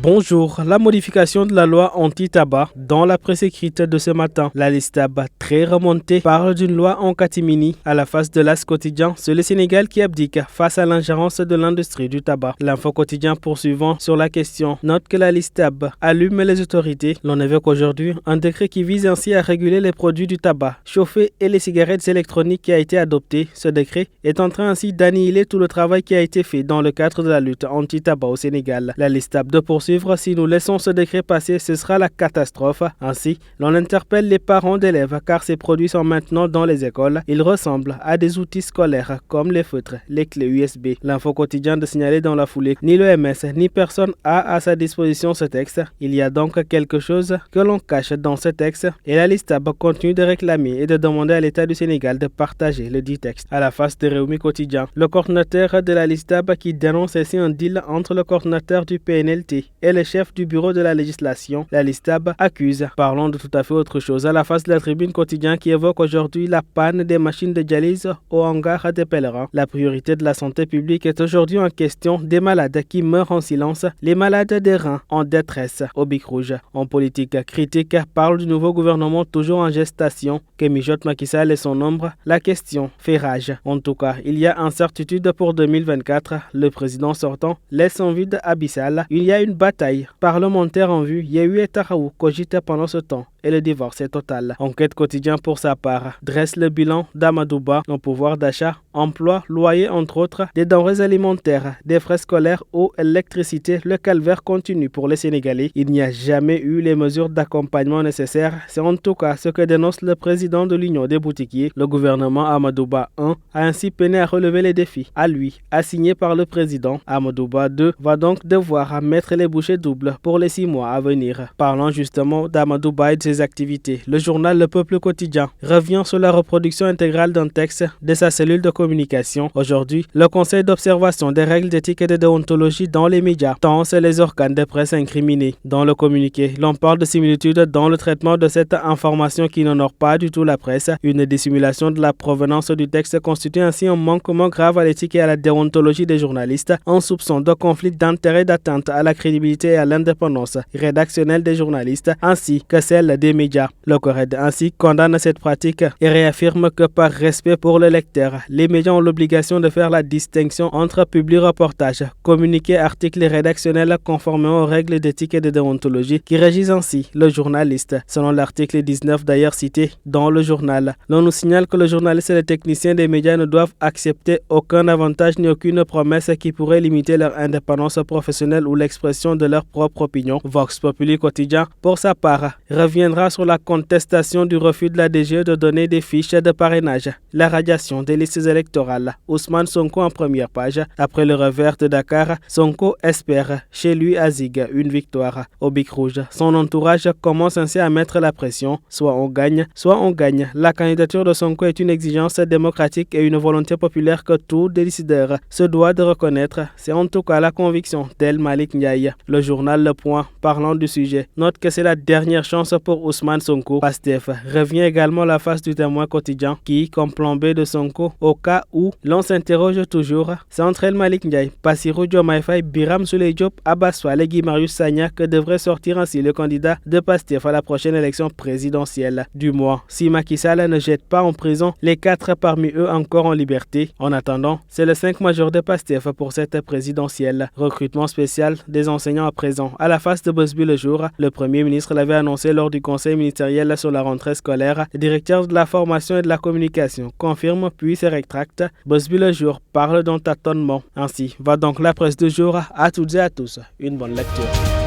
Bonjour, la modification de la loi anti-tabac dans la presse écrite de ce matin. La liste tabac très remontée parle d'une loi en catimini à la face de l'As quotidien. C'est le Sénégal qui abdique face à l'ingérence de l'industrie du tabac. L'info quotidien poursuivant sur la question note que la liste tabac allume les autorités. L'on évoque aujourd'hui un décret qui vise ainsi à réguler les produits du tabac chauffé et les cigarettes électroniques qui a été adopté. Ce décret est en train ainsi d'annihiler tout le travail qui a été fait dans le cadre de la lutte anti-tabac au Sénégal. La liste tabac de poursuivre. Si nous laissons ce décret passer, ce sera la catastrophe. Ainsi, l'on interpelle les parents d'élèves car ces produits sont maintenant dans les écoles. Ils ressemblent à des outils scolaires comme les feutres, les clés USB. L'info quotidien de signaler dans la foulée ni l'OMS ni personne a à sa disposition ce texte. Il y a donc quelque chose que l'on cache dans ce texte et la liste continue de réclamer et de demander à l'État du Sénégal de partager le dit texte. À la face de Réumi quotidien, le coordinateur de la liste qui dénonce ainsi un deal entre le coordinateur du PNLT et le chef du bureau de la législation, la Listab, accuse. Parlons de tout à fait autre chose. À la face de la tribune quotidien qui évoque aujourd'hui la panne des machines de dialyse au hangar des pèlerins. La priorité de la santé publique est aujourd'hui en question des malades qui meurent en silence, les malades des reins en détresse au bic rouge. En politique, critique parle du nouveau gouvernement toujours en gestation que mijote Macky Sall et son ombre. La question fait rage. En tout cas, il y a incertitude pour 2024. Le président sortant laisse un vide abyssal. Il y a une bataille parlementaire en vue. Yewwi et Taxawu cogitent pendant ce temps et le divorce est total. Enquête quotidien pour sa part dresse le bilan d'Amadou Ba en pouvoir d'achat, emploi, loyer entre autres, des denrées alimentaires, des frais scolaires, eau, électricité. Le calvaire continue pour les Sénégalais. Il n'y a jamais eu les mesures d'accompagnement nécessaires. C'est en tout cas ce que dénonce le président de l'Union des boutiquiers. Le gouvernement Amadou Ba 1 a ainsi peiné à relever les défis à lui, assigné par le président. Amadou Ba 2 va donc devoir mettre les bouchées doubles pour les 6 mois à venir. Parlant justement d'Amadou Ba et de ses activités, le journal Le Peuple quotidien revient sur la reproduction intégrale d'un texte de sa cellule de communication. Aujourd'hui, le Conseil d'observation des règles d'éthique et de déontologie dans les médias tend c'est les organes de presse incriminés. Dans le communiqué, l'on parle de similitude dans le traitement de cette information qui n'honore pas du tout la presse. Une dissimulation de la provenance du texte constitue ainsi un manquement grave à l'éthique et à la déontologie des journalistes, un soupçon de conflit d'intérêts d'atteinte à la crédibilité et à l'indépendance rédactionnelle des journalistes ainsi que celle des médias. Le CORED ainsi condamne cette pratique et réaffirme que par respect pour le lecteur, les médias ont l'obligation de faire la distinction entre public reportage, communiqué, articles rédactionnels conformément aux règles d'éthique et de déontologie qui régissent ainsi le journaliste. Selon l'article 19 d'ailleurs cité dans le journal, l'on nous signale que le journaliste et les techniciens des médias ne doivent accepter aucun avantage ni aucune promesse qui pourrait limiter leur indépendance professionnelle ou l'expression de leur propre opinion. Vox Populi quotidien, pour sa part, reviendra sur la contestation du refus de la DGE de donner des fiches de parrainage, la radiation des listes électorales. Ousmane Sonko en première page. Après le revers de Dakar, Sonko espère chez lui à Zig une victoire au bic rouge. Son entourage commence ainsi à mettre la pression. Soit on gagne, soit on gagne. La candidature de Sonko est une exigence démocratique et une volonté populaire que tout décideur se doit de reconnaître. C'est en tout cas la conviction d'El Malik Ndiaye. Le journal Le Point, parlant du sujet, note que c'est la dernière chance pour Ousmane Sonko. Pastef revient également la face du Témoin quotidien qui, comme plan B de Sonko, au cas où l'on s'interroge toujours, c'est entre El Malik Ndiaye, Bassirou Diomaye Faye, Biram Souleye Diop, Abass Fall et Guy Marius Sagna que devrait sortir ainsi le candidat de Pastef à la prochaine élection présidentielle. Du moins, si Macky Sall ne jette pas en prison les 4 parmi eux encore en liberté. En attendant, c'est le 5 major de Pastef pour cette présidentielle. Recrutement spécial des enseignants à présent. À la face de Bosby le jour, le Premier ministre l'avait annoncé lors du conseil ministériel sur la rentrée scolaire. Le directeur de la formation et de la communication confirme puis se rétracte. Bosby le jour parle d'un tâtonnement. Ainsi va donc la presse du jour. À toutes et à tous, une bonne lecture.